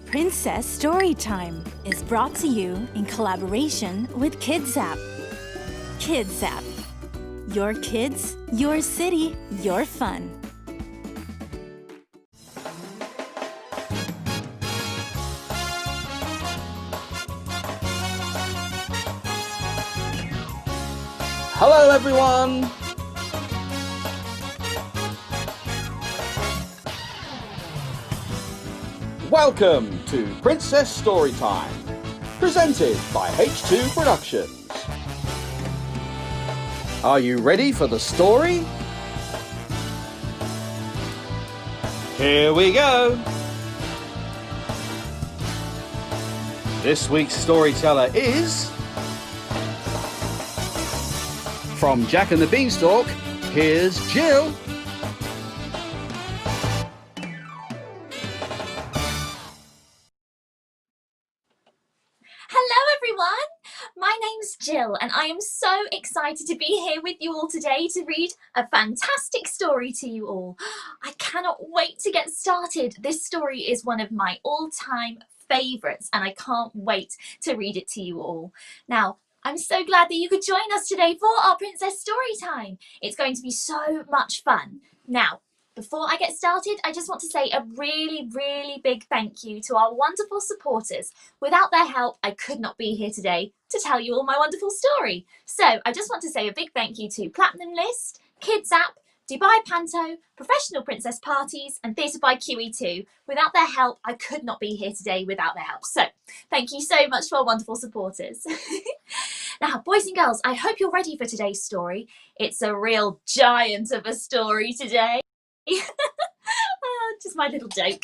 Princess Storytime is brought to you in collaboration with Kids App. Kids App. Your kids, your city, your fun. Hello everyone! Welcome to Princess Storytime, presented by H2 Productions. Are you ready for the story? Here we go! This week's storyteller is... From Jack and the Beanstalk, here's Jill. Hello everyone, my name's Jill and I am so excited to be here with you all today to read a fantastic story to you all. I cannot wait to get started. This story is one of my all-time favourites and I can't wait to read it to you all. Now, I'm so glad that you could join us today for our Princess Storytime. It's going to be so much fun. Now, before I get started, I just want to say a really, really big thank you to our wonderful supporters. Without their help, I could not be here today to tell you all my wonderful story. So I just want to say a big thank you to Platinum List, Kids App, Dubai Panto, Professional Princess Parties and Theatre by QE2. Without their help, I could not be here today without their help. So thank you so much for our wonderful supporters. Now, boys and girls, I hope you're ready for today's story. It's a real giant of a story today. Just my little joke.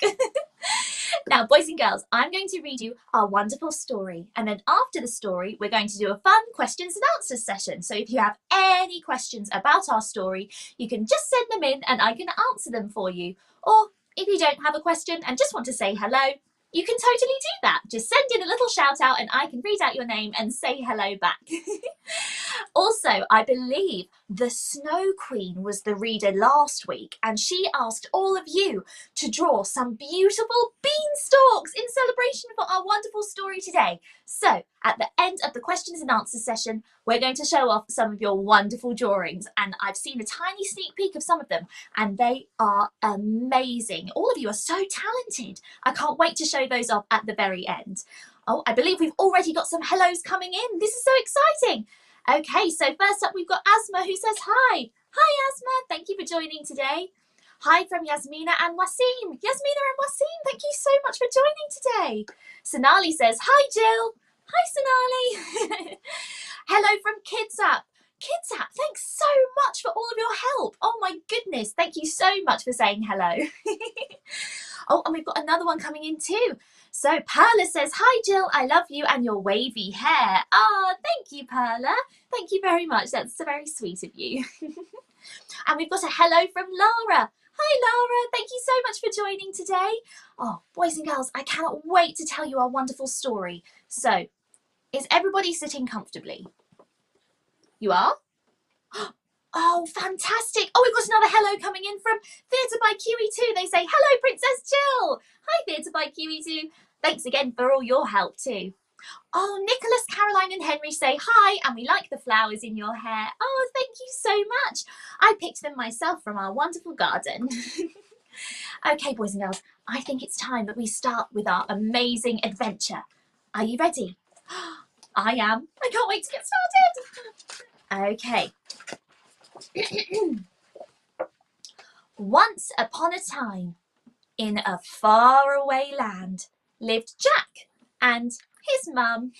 Now, boys and girls, I'm going to read you our wonderful story. And then after the story, we're going to do a fun questions and answers session. So if you have any questions about our story, you can just send them in and I can answer them for you. Or if you don't have a question and just want to say hello, you can totally do that. Just send in a little shout out and I can read out your name and say hello back. Also, I believe the Snow Queen was the reader last week and she asked all of you to draw some beautiful beanstalks in celebration for our wonderful story today. So at the end of the questions and answers session, we're going to show off some of your wonderful drawings and I've seen a tiny sneak peek of some of them and they are amazing. All of you are so talented. I can't wait to show those off at the very end. Oh, I believe we've already got some hellos coming in. This is so exciting. Okay, so first up we've got Asma who says hi. Hi Asma, thank you for joining today. Hi from Yasmina and Wasim. Yasmina and Wasim, thank you so much for joining today. Sonali says, hi Jill. Hi Sonali. Hello from Kids App. Kids App, thanks so much for all of your help. Oh my goodness, thank you so much for saying hello. Oh, and we've got another one coming in too. So Perla says, hi Jill, I love you and your wavy hair. Ah, thank you Perla. Thank you very much. That's very sweet of you. And we've got a hello from Lara. Hi Lara, thank you so much for joining today. Oh, boys and girls, I cannot wait to tell you our wonderful story. So, is everybody sitting comfortably? You are? Oh, fantastic. Oh, we've got another hello coming in from Theatre by QE2. They say, hello, Princess Jill. Hi, Theatre by QE2. Thanks again for all your help too. Oh, Nicholas, Caroline and Henry say hi, and we like the flowers in your hair. Oh, thank you so much. I picked them myself from our wonderful garden. Okay, boys and girls, I think it's time that we start with our amazing adventure. Are you ready? I am. I can't wait to get started. Okay. Once upon a time, in a faraway land, lived Jack and his mum.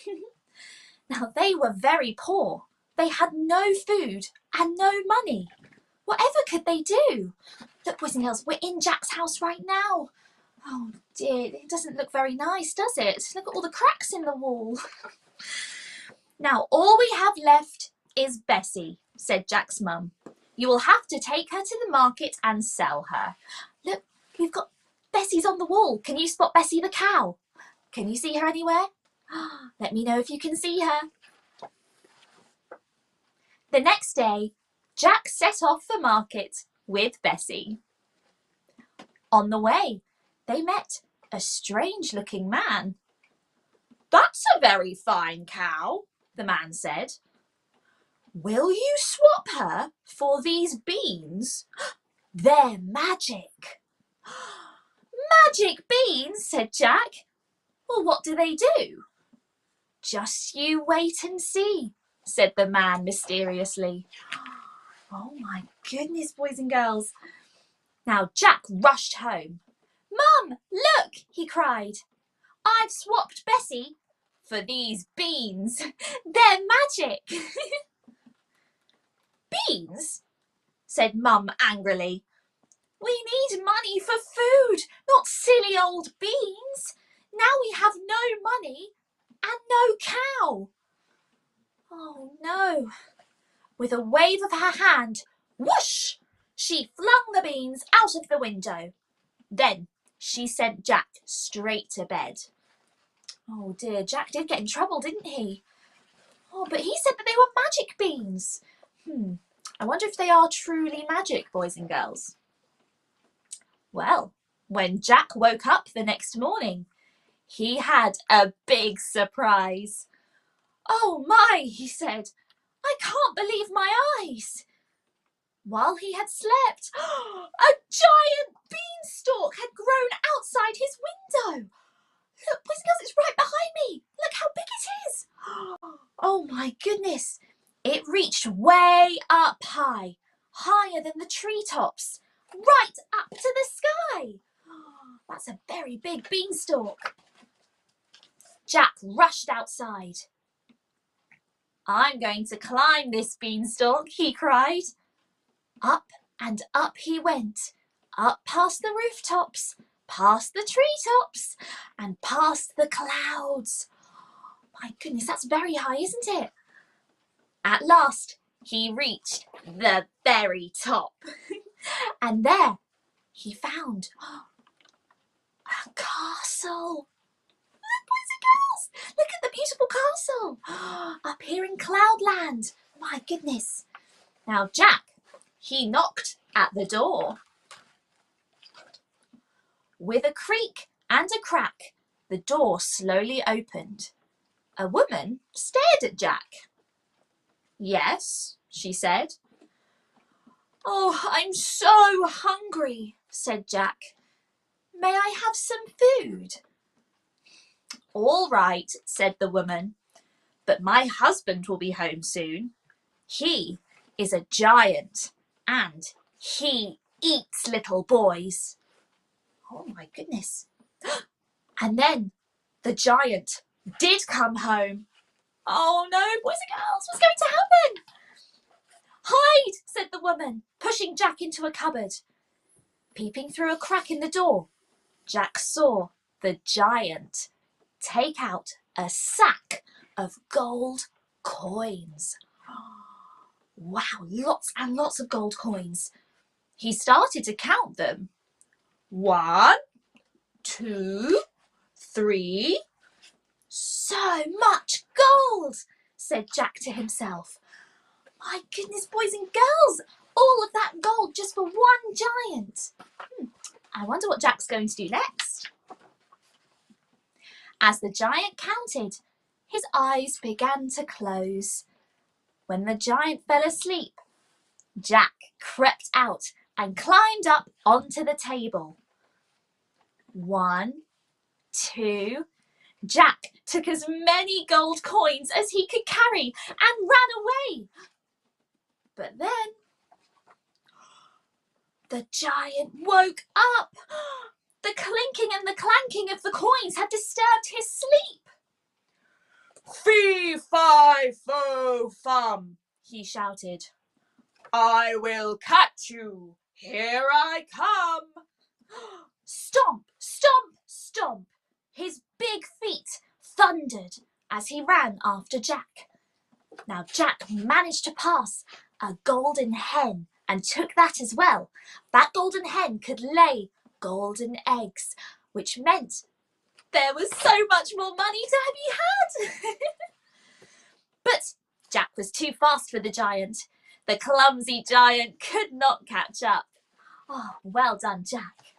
Now, they were very poor. They had no food and no money. Whatever could they do? Look, boys and girls, we're in Jack's house right now. Oh dear, it doesn't look very nice, does it? Look at all the cracks in the wall. Now, all we have left is Bessie, said Jack's mum. You will have to take her to the market and sell her. Look, we've got Bessie's on the wall. Can you spot Bessie the cow? Can you see her anywhere? Let me know if you can see her. The next day, Jack set off for market with Bessie. On the way, they met a strange-looking man. That's a very fine cow, the man said. Will you swap her for these beans? They're magic. Magic beans, said Jack. Well, what do they do? Just you wait and see, said the man mysteriously. Oh my goodness, boys and girls. Now Jack rushed home. Mum, look, he cried. I've swapped Bessie for these beans. They're magic. Beans? Said Mum angrily. We need money for food, not silly old beans. Now we have no money and no cow. Oh no. With a wave of her hand, whoosh, she flung the beans out of the window. Then she sent Jack straight to bed. Oh dear, Jack did get in trouble, didn't he? Oh, but he said that they were magic beans. I wonder if they are truly magic, boys and girls. Well, when Jack woke up the next morning, he had a big surprise. Oh my, he said, I can't believe my eyes. While he had slept, a giant beanstalk had grown outside his window. Look, boys and girls, it's right behind me. Look how big it is. Oh my goodness. It reached way up high, higher than the treetops, right up to the sky. That's a very big beanstalk. Jack rushed outside. I'm going to climb this beanstalk, he cried. Up and up he went, up past the rooftops, past the treetops, and past the clouds. My goodness, that's very high, isn't it? At last, he reached the very top. And there he found a castle. Look, boys and girls, look at the beautiful castle up here in Cloudland. My goodness. Now, Jack, he knocked at the door. With a creak and a crack, the door slowly opened. A woman stared at Jack. Yes, she said. Oh, I'm so hungry, said Jack. May I have some food? All right, said the woman, but my husband will be home soon. He is a giant and he eats little boys. Oh my goodness. And then the giant did come home. Oh no, boys and girls, what's going to happen? Hide, said the woman, pushing Jack into a cupboard. Peeping through a crack in the door, Jack saw the giant take out a sack of gold coins. Wow, lots and lots of gold coins. He started to count them. 1, 2, 3. So much gold, said Jack to himself. My goodness, boys and girls, all of that gold just for one giant. I wonder what Jack's going to do next. As the giant counted, his eyes began to close. When the giant fell asleep, Jack crept out and climbed up onto the table. 1, 2. Jack took as many gold coins as he could carry and ran away. But then the giant woke up. The clinking and the clanking of the coins had disturbed his sleep. Fee, fi, fo, fum, he shouted. I will catch you. Here I come. Stomp, stomp, stomp. His big feet thundered as he ran after Jack. Now Jack managed to pass a golden hen and took that as well. That golden hen could lay golden eggs, which meant there was so much more money to be had. But Jack was too fast for the giant. The clumsy giant could not catch up. Oh, well done, Jack.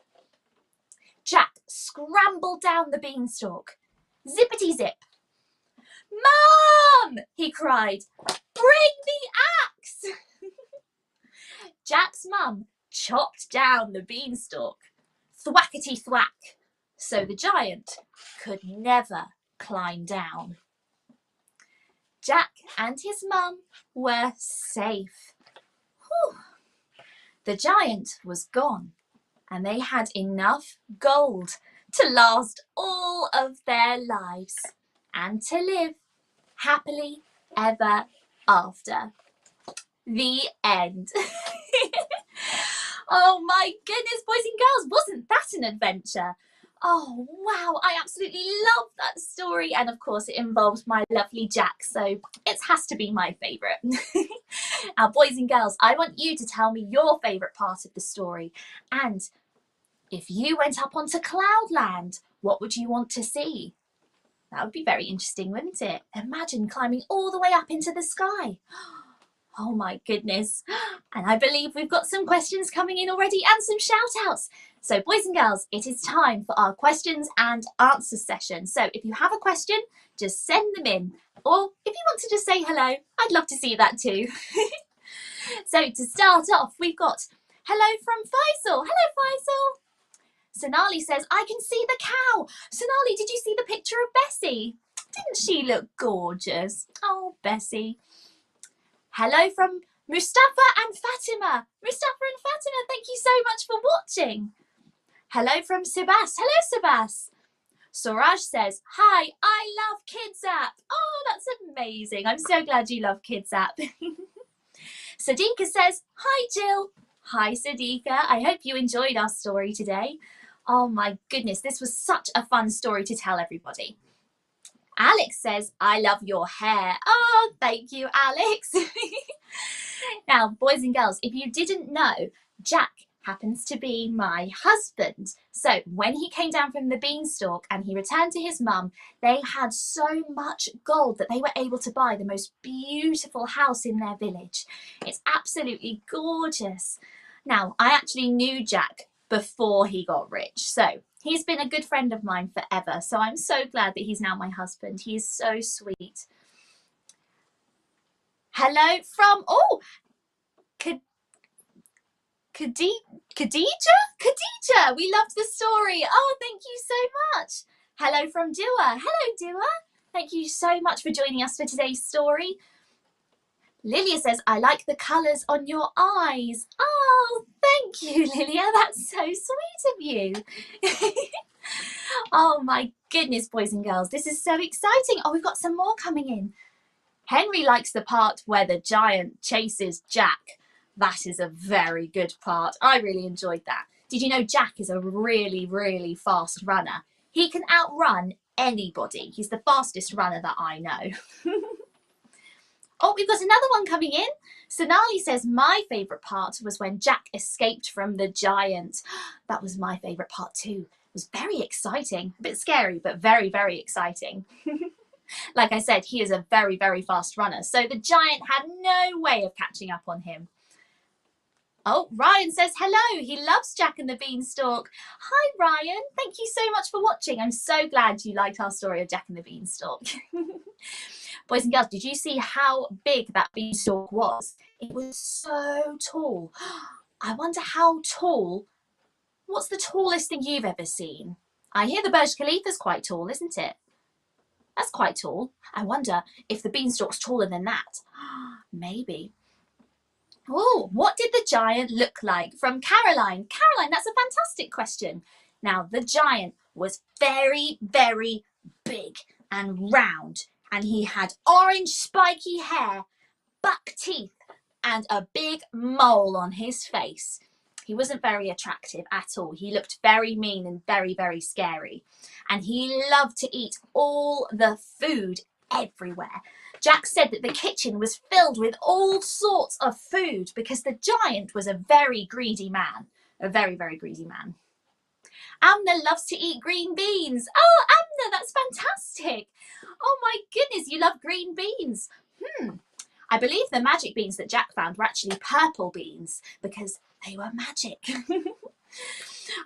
Jack scrambled down the beanstalk. Zippity zip. Mum! He cried. Bring the axe! Jack's mum chopped down the beanstalk. Thwackety thwack. So the giant could never climb down. Jack and his mum were safe. Whew. The giant was gone, and they had enough gold to last all of their lives and to live happily ever after. The end. Oh my goodness, boys and girls, wasn't that an adventure? Oh wow, I absolutely love that story, and of course it involves my lovely Jack, so it has to be my favourite. Now boys and girls, I want you to tell me your favourite part of the story, and if you went up onto Cloudland, what would you want to see? That would be very interesting, wouldn't it? Imagine climbing all the way up into the sky. Oh my goodness. And I believe we've got some questions coming in already and some shout outs. So boys and girls, it is time for our questions and answers session. So if you have a question, just send them in. Or if you want to just say hello, I'd love to see that too. So to start off, we've got hello from Faisal. Hello Faisal. Sonali says, I can see the cow. Sonali, did you see the picture of Bessie? Didn't she look gorgeous? Oh, Bessie. Hello from Mustafa and Fatima. Mustafa and Fatima, thank you so much for watching. Hello from Sebas. Hello, Sebas. Suraj says, hi, I love Kids App. Oh, that's amazing. I'm so glad you love Kids App. Sadiqa says, hi, Jill. Hi, Sadiqa. I hope you enjoyed our story today. Oh my goodness, this was such a fun story to tell everybody. Alex says, I love your hair. Oh, thank you, Alex. Now, boys and girls, if you didn't know, Jack happens to be my husband. So when he came down from the beanstalk and he returned to his mum, they had so much gold that they were able to buy the most beautiful house in their village. It's absolutely gorgeous. Now, I actually knew Jack before he got rich. So he's been a good friend of mine forever. So I'm so glad that he's now my husband. He is so sweet. Hello from, Khadija? Khadija, we loved the story. Oh, thank you so much. Hello from Dua. Hello, Dua. Thank you so much for joining us for today's story. Lilia says, I like the colours on your eyes. Oh, thank you, Lilia. That's so sweet of you. Oh, my goodness, boys and girls. This is so exciting. Oh, we've got some more coming in. Henry likes the part where the giant chases Jack. That is a very good part. I really enjoyed that. Did you know Jack is a really, really fast runner? He can outrun anybody. He's the fastest runner that I know. Oh, we've got another one coming in. Sonali says, my favourite part was when Jack escaped from the giant. That was my favourite part too. It was very exciting. A bit scary, but very, very exciting. Like I said, he is a very, very fast runner, so the giant had no way of catching up on him. Oh, Ryan says hello. He loves Jack and the Beanstalk. Hi, Ryan. Thank you so much for watching. I'm so glad you liked our story of Jack and the Beanstalk. Boys and girls, did you see how big that beanstalk was? It was so tall. I wonder how tall. What's the tallest thing you've ever seen? I hear the Burj Khalifa's quite tall, isn't it? That's quite tall. I wonder if the beanstalk's taller than that. Maybe. Oh, what did the giant look like? From Caroline. Caroline, that's a fantastic question. Now, the giant was very, very big and round, and he had orange spiky hair, buck teeth, and a big mole on his face. He wasn't very attractive at all. He looked very mean and very, very scary. And he loved to eat all the food everywhere. Jack said that the kitchen was filled with all sorts of food because the giant was a very greedy man. A very, very greedy man. Amna loves to eat green beans. Oh, Amna, that's fantastic. Oh my goodness, you love green beans. I believe the magic beans that Jack found were actually purple beans because they were magic.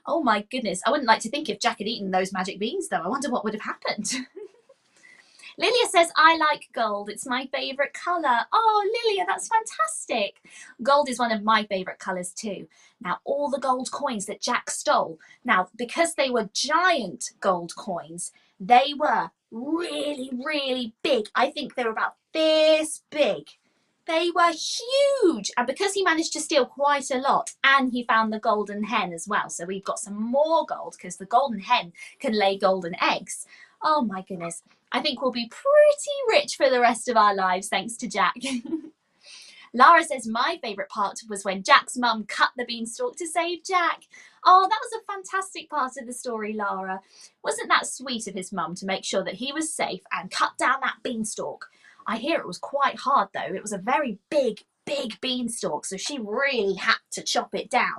Oh my goodness, I wouldn't like to think if Jack had eaten those magic beans though. I wonder what would have happened. Lilia says, I like gold. It's my favourite colour. Oh, Lilia, that's fantastic. Gold is one of my favourite colours too. Now, all the gold coins that Jack stole, now, because they were giant gold coins, they were really, really big. I think they were about this big. They were huge. And because he managed to steal quite a lot, and he found the golden hen as well. So we've got some more gold because the golden hen can lay golden eggs. Oh my goodness. I think we'll be pretty rich for the rest of our lives thanks to Jack. Lara says, my favourite part was when Jack's mum cut the beanstalk to save Jack. Oh, that was a fantastic part of the story, Lara. Wasn't that sweet of his mum to make sure that he was safe and cut down that beanstalk? I hear it was quite hard though. It was a very big, big beanstalk, so she really had to chop it down.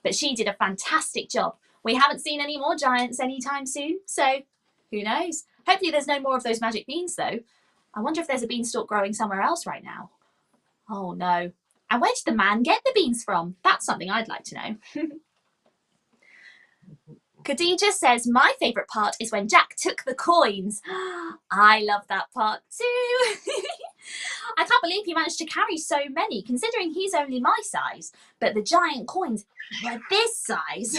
But she did a fantastic job. We haven't seen any more giants anytime soon, so who knows? Hopefully there's no more of those magic beans though. I wonder if there's a beanstalk growing somewhere else right now. Oh no. And where did the man get the beans from? That's something I'd like to know. Khadija says, my favourite part is when Jack took the coins. I love that part too. I can't believe he managed to carry so many, considering he's only my size. But the giant coins were this size.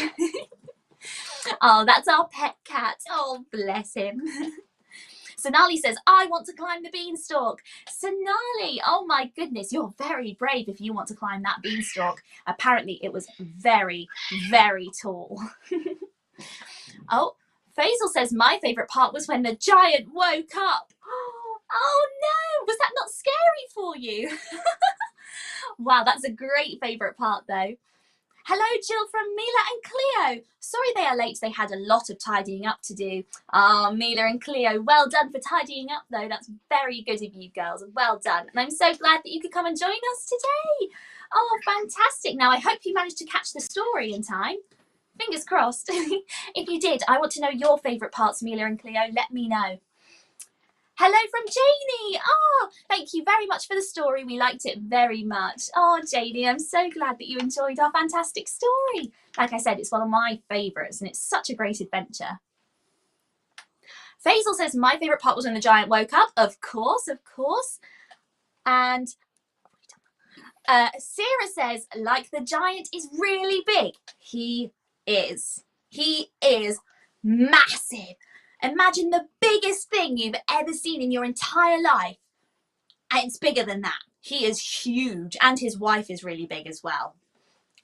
Oh, that's our pet cat. Oh, bless him. Sonali says, I want to climb the beanstalk. Sonali, oh my goodness, you're very brave if you want to climb that beanstalk. Apparently it was very, very tall. Oh, Faisal says, my favourite part was when the giant woke up. Oh no, was that not scary for you? Wow, that's a great favourite part though. Hello, Jill from Mila and Cleo. Sorry they are late. They had a lot of tidying up to do. Ah, Mila and Cleo, well done for tidying up though. That's very good of you girls. Well done. And I'm so glad that you could come and join us today. Oh, fantastic. Now, I hope you managed to catch the story in time. Fingers crossed. If you did, I want to know your favourite parts, Mila and Cleo. Let me know. Hello from Janie. Oh, thank you very much for the story. We liked it very much. Oh, Janie, I'm so glad that you enjoyed our fantastic story. Like I said, it's one of my favourites and it's such a great adventure. Faisal says, my favourite part was when the giant woke up. Of course, of course. And Sarah says, like the giant is really big. He is. He is massive. Imagine the biggest thing you've ever seen in your entire life. And it's bigger than that. He is huge. And his wife is really big as well.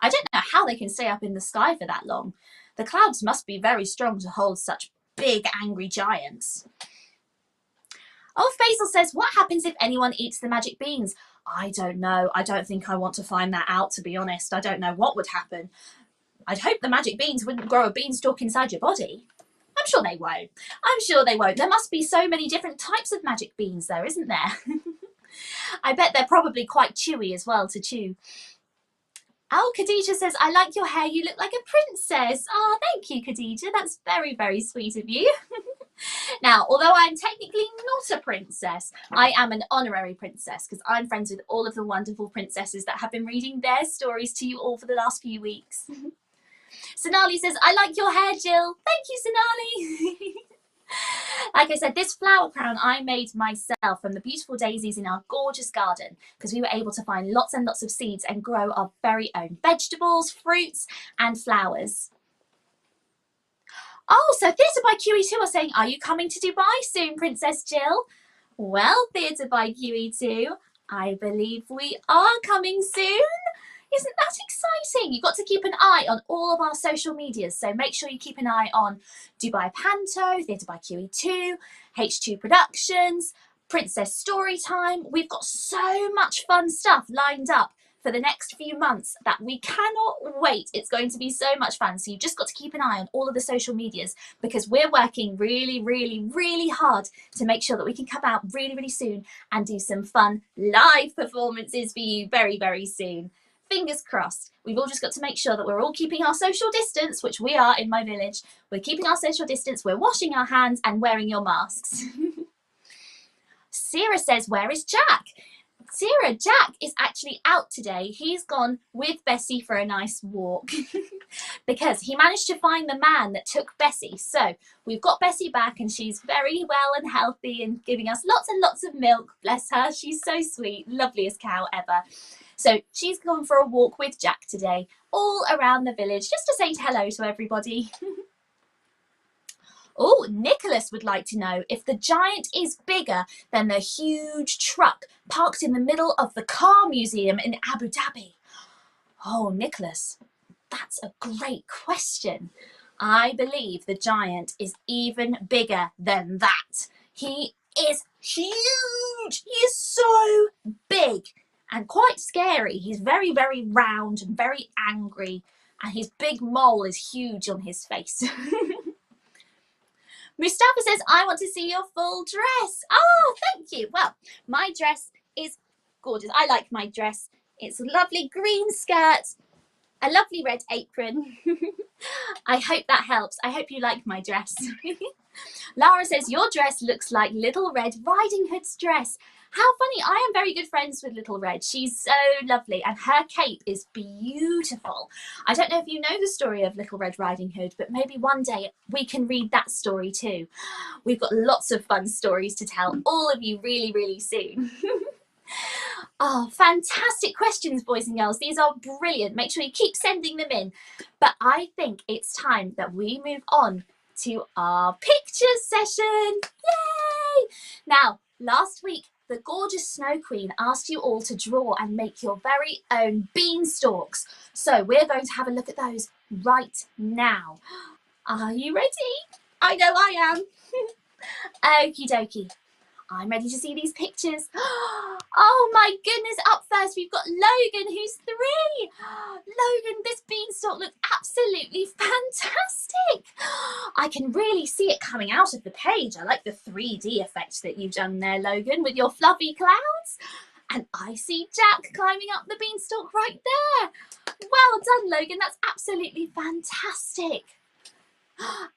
I don't know how they can stay up in the sky for that long. The clouds must be very strong to hold such big, angry giants. Oh, Faisal says, what happens if anyone eats the magic beans? I don't know. I don't think I want to find that out, to be honest. I don't know what would happen. I'd hope the magic beans wouldn't grow a beanstalk inside your body. I'm sure they won't. I'm sure they won't. There must be so many different types of magic beans though, isn't there? I bet they're probably quite chewy as well to chew. Oh, Khadija says, I like your hair. You look like a princess. Oh, thank you, Khadija. That's very, very sweet of you. Now, although I'm technically not a princess, I am an honorary princess because I'm friends with all of the wonderful princesses that have been reading their stories to you all for the last few weeks. Sonali says, I like your hair, Jill. Thank you, Sonali. Like I said, this flower crown I made myself from the beautiful daisies in our gorgeous garden because we were able to find lots and lots of seeds and grow our very own vegetables, fruits and flowers. Oh, so Theatre by QE2 are saying, are you coming to Dubai soon, Princess Jill? Well, Theatre by QE2, I believe we are coming soon. Isn't that exciting? You've got to keep an eye on all of our social medias. So make sure you keep an eye on Dubai Panto, Theatre by QE2, H2 Productions, Princess Storytime. We've got so much fun stuff lined up for the next few months that we cannot wait. It's going to be so much fun. So you've just got to keep an eye on all of the social medias because we're working really, really, really hard to make sure that we can come out really, really soon and do some fun live performances for you very, very soon. Fingers crossed. We've all just got to make sure that we're all keeping our social distance, which we are in my village. We're keeping our social distance, we're washing our hands and wearing your masks. Sarah says, where is Jack? Sarah, Jack is actually out today. He's gone with Bessie for a nice walk because he managed to find the man that took Bessie. So we've got Bessie back and she's very well and healthy and giving us lots and lots of milk. Bless her. She's so sweet. Loveliest cow ever. So she's gone for a walk with Jack today, all around the village, just to say hello to everybody. Oh, Nicholas would like to know if the giant is bigger than the huge truck parked in the middle of the car museum in Abu Dhabi. Oh, Nicholas, that's a great question. I believe the giant is even bigger than that. He is huge. He is so big and quite scary. He's very, very round and very angry, and his big mole is huge on his face. Mustafa says, I want to see your full dress. Oh, thank you. Well, my dress is gorgeous. I like my dress. It's a lovely green skirt, a lovely red apron. I hope that helps. I hope you like my dress. Lara says, your dress looks like Little Red Riding Hood's dress. How funny. I am very good friends with Little Red. She's so lovely and her cape is beautiful. I don't know if you know the story of Little Red Riding Hood, but maybe one day we can read that story too. We've got lots of fun stories to tell all of you really, really soon. Oh, fantastic questions, boys and girls. These are brilliant. Make sure you keep sending them in. But I think it's time that we move on to our picture session. Yay! Now, last week, the gorgeous Snow Queen asked you all to draw and make your very own beanstalks. So we're going to have a look at those right now. Are you ready? I know I am. Okie dokie. I'm ready to see these pictures. Oh my goodness, up first we've got Logan, who's 3. Logan, this beanstalk looks absolutely fantastic. I can really see it coming out of the page. I like the 3D effect that you've done there, Logan, with your fluffy clouds. And I see Jack climbing up the beanstalk right there. Well done, Logan, that's absolutely fantastic.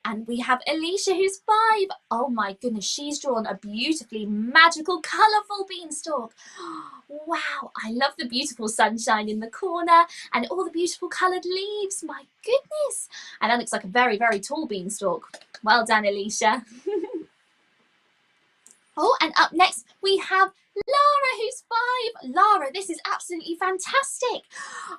And we have Alicia, who's 5. Oh my goodness, she's drawn a beautifully magical, colourful beanstalk. Wow, I love the beautiful sunshine in the corner and all the beautiful coloured leaves. My goodness. And that looks like a very, very tall beanstalk. Well done, Alicia. Oh, and up next we have Lara, who's 5. Lara, this is absolutely fantastic.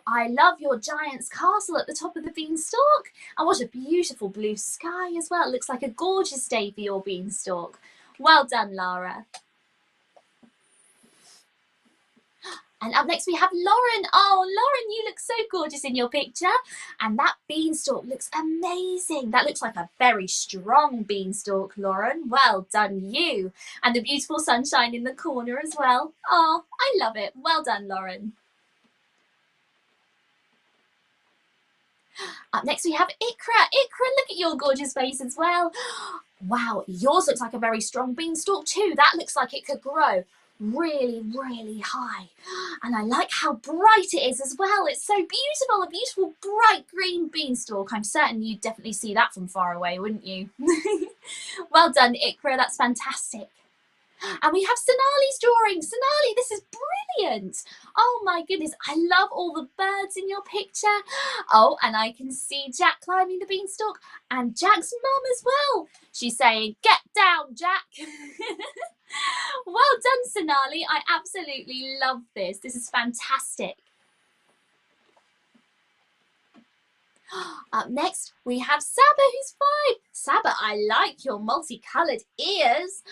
I love your giant's castle at the top of the beanstalk. And what a beautiful blue sky as well. It looks like a gorgeous day for your beanstalk. Well done, Lara. And up next we have Lauren. Oh, Lauren, you look so gorgeous in your picture. And that beanstalk looks amazing. That looks like a very strong beanstalk, Lauren. Well done, you. And the beautiful sunshine in the corner as well. Oh, I love it. Well done, Lauren. Up next we have Ikra. Ikra, look at your gorgeous face as well. Wow, yours looks like a very strong beanstalk too. That looks like it could grow really, really high. And I like how bright it is as well. It's so beautiful, a beautiful bright green beanstalk. I'm certain you'd definitely see that from far away, wouldn't you? Well done, Ikra, that's fantastic. And we have Sonali's drawing. Sonali, this is brilliant. Oh my goodness, I love all the birds in your picture. Oh, and I can see Jack climbing the beanstalk and Jack's mum as well. She's saying, "Get down, Jack." Well done, Sonali. I absolutely love this. This is fantastic. Up next, we have Saba, who's 5. Saba, I like your multicoloured ears.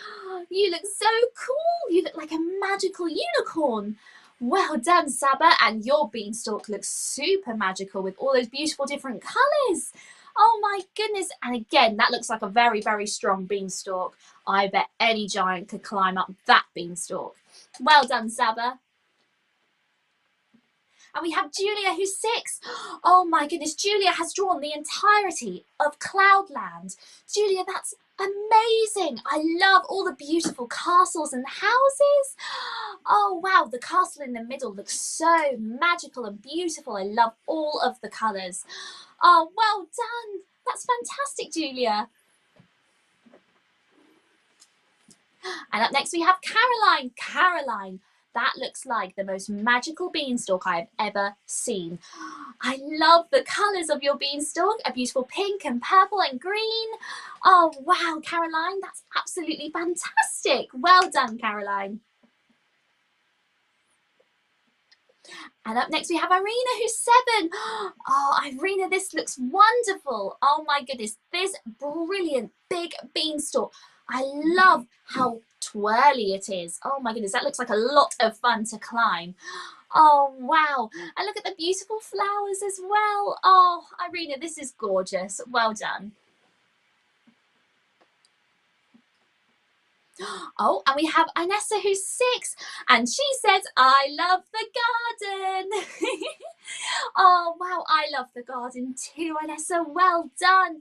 You look so cool. You look like a magical unicorn. Well done, Saba. And your beanstalk looks super magical with all those beautiful different colours. Oh my goodness. And again, that looks like a very, very strong beanstalk. I bet any giant could climb up that beanstalk. Well done, Saba. And we have Julia, who's 6. Oh my goodness, Julia has drawn the entirety of Cloudland. Julia, that's amazing. I love all the beautiful castles and houses. Oh wow, the castle in the middle looks so magical and beautiful. I love all of the colours. Oh, well done. That's fantastic, Julia. And up next we have Caroline. Caroline, that looks like the most magical beanstalk I've ever seen. I love the colours of your beanstalk, a beautiful pink and purple and green. Oh wow, Caroline, that's absolutely fantastic. Well done, Caroline. And up next we have Irina, who's 7. Oh, Irina, this looks wonderful. Oh my goodness, this brilliant big beanstalk. I love how twirly it is. Oh my goodness, that looks like a lot of fun to climb. Oh wow, and look at the beautiful flowers as well. Oh, Irina, this is gorgeous. Well done. Oh, and we have Inessa, who's 6, and she says, "I love the garden." Oh wow, I love the garden too, Inessa. Well done.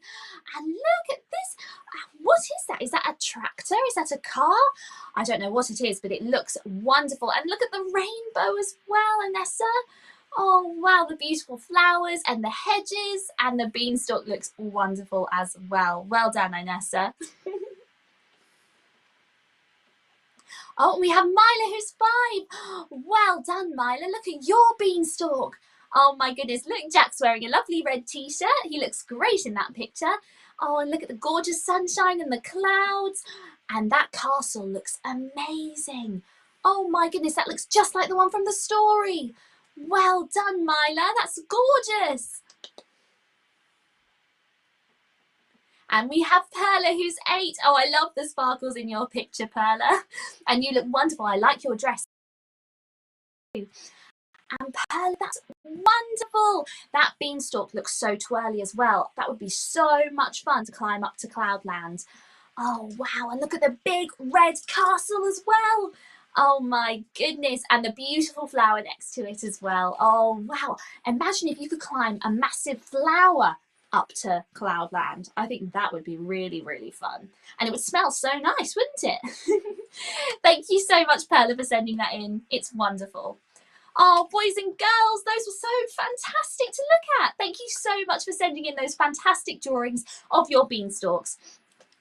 And look at this. What is that? Is that a tractor? Is that a car? I don't know what it is, but it looks wonderful. And look at the rainbow as well, Inessa. Oh wow, the beautiful flowers and the hedges, and the beanstalk looks wonderful as well. Well done, Inessa. Oh, we have Mila, who's 5. Well done, Mila. Look at your beanstalk. Oh my goodness, look, Jack's wearing a lovely red t-shirt. He looks great in that picture. Oh, and look at the gorgeous sunshine and the clouds. And that castle looks amazing. Oh my goodness, that looks just like the one from the story. Well done, Mila. That's gorgeous. And we have Perla, who's 8. Oh, I love the sparkles in your picture, Perla. And you look wonderful. I like your dress. And Perla, that's wonderful. That beanstalk looks so twirly as well. That would be so much fun to climb up to Cloudland. Oh, wow. And look at the big red castle as well. Oh my goodness. And the beautiful flower next to it as well. Oh, wow. Imagine if you could climb a massive flower up to Cloudland. I think that would be really, really fun. And it would smell so nice, wouldn't it? Thank you so much, Perla, for sending that in. It's wonderful. Oh, boys and girls, those were so fantastic to look at. Thank you so much for sending in those fantastic drawings of your beanstalks.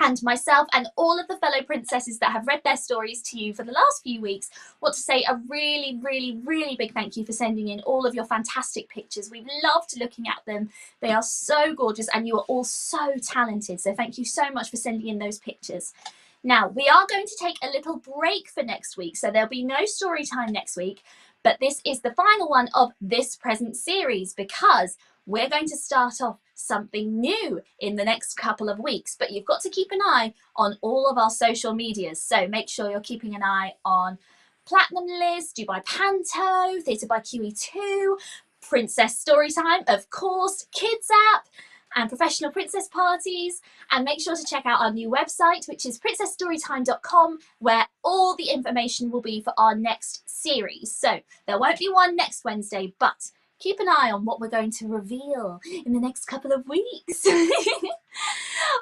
And myself and all of the fellow princesses that have read their stories to you for the last few weeks want to say a really, really, really big thank you for sending in all of your fantastic pictures. We've loved looking at them. They are so gorgeous and you are all so talented. So thank you so much for sending in those pictures. Now, we are going to take a little break for next week, so there'll be no story time next week, but this is the final one of this present series because we're going to start off something new in the next couple of weeks, but you've got to keep an eye on all of our social medias. So make sure you're keeping an eye on Platinum Liz, Dubai Panto, Theatre by QE2, Princess Storytime, of course, Kids App, and Professional Princess Parties. And make sure to check out our new website, which is princessstorytime.com, where all the information will be for our next series. So there won't be one next Wednesday, but keep an eye on what we're going to reveal in the next couple of weeks.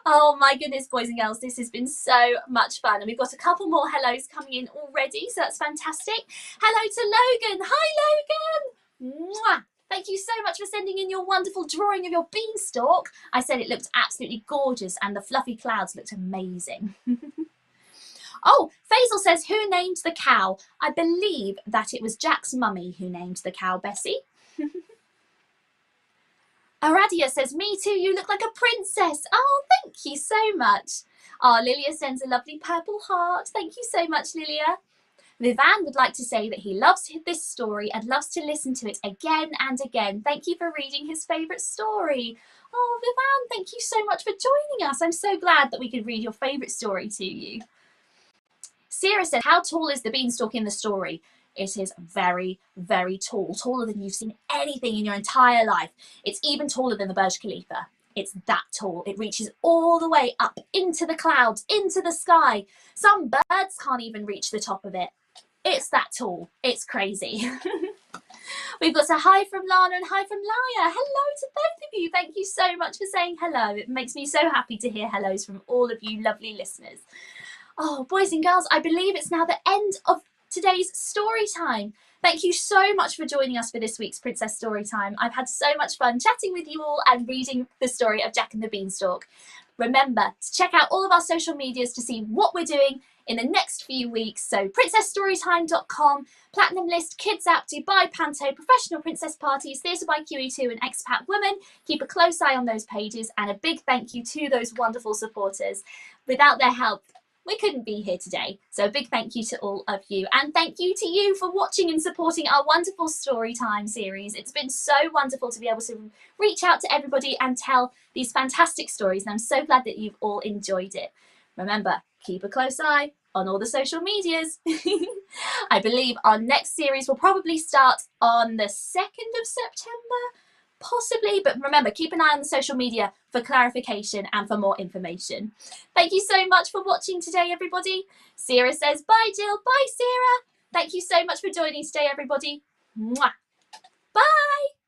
Oh my goodness, boys and girls, this has been so much fun. And we've got a couple more hellos coming in already, so that's fantastic. Hello to Logan. Hi, Logan. Mwah. Thank you so much for sending in your wonderful drawing of your beanstalk. I said it looked absolutely gorgeous and the fluffy clouds looked amazing. Oh, Faisal says, who named the cow? I believe that it was Jack's mummy who named the cow, Bessie. Aradia says, me too, you look like a princess. Oh, thank you so much. Oh, Lilia sends a lovely purple heart. Thank you so much, Lilia. Vivan would like to say that he loves this story and loves to listen to it again and again. Thank you for reading his favourite story. Oh, Vivan, thank you so much for joining us. I'm so glad that we could read your favourite story to you. Sarah says, how tall is the beanstalk in the story? It is very, very tall, taller than you've seen anything in your entire life. It's even taller than the Burj Khalifa. It's that tall. It reaches all the way up into the clouds, into the sky. Some birds can't even reach the top of it. It's that tall. It's crazy. We've got a hi from Lana and hi from Laya. Hello to both of you. Thank you so much for saying hello. It makes me so happy to hear hellos from all of you lovely listeners. Oh, boys and girls, I believe it's now the end of today's story time. Thank you so much for joining us for this week's Princess Storytime. I've had so much fun chatting with you all and reading the story of Jack and the Beanstalk. Remember to check out all of our social medias to see what we're doing in the next few weeks. So princessstorytime.com, Platinum List, Kids App, Dubai Panto, Professional Princess Parties, Theatre by QE2 and Expat Women. Keep a close eye on those pages and a big thank you to those wonderful supporters. Without their help, we couldn't be here today. So a big thank you to all of you. And thank you to you for watching and supporting our wonderful Storytime series. It's been so wonderful to be able to reach out to everybody and tell these fantastic stories. And I'm so glad that you've all enjoyed it. Remember, keep a close eye on all the social medias. I believe our next series will probably start on the 2nd of September. Possibly, but remember, keep an eye on the social media for clarification and for more information. Thank you so much for watching today, everybody. Sarah says, bye, Jill. Bye, Sarah. Thank you so much for joining today, everybody. Mwah. Bye.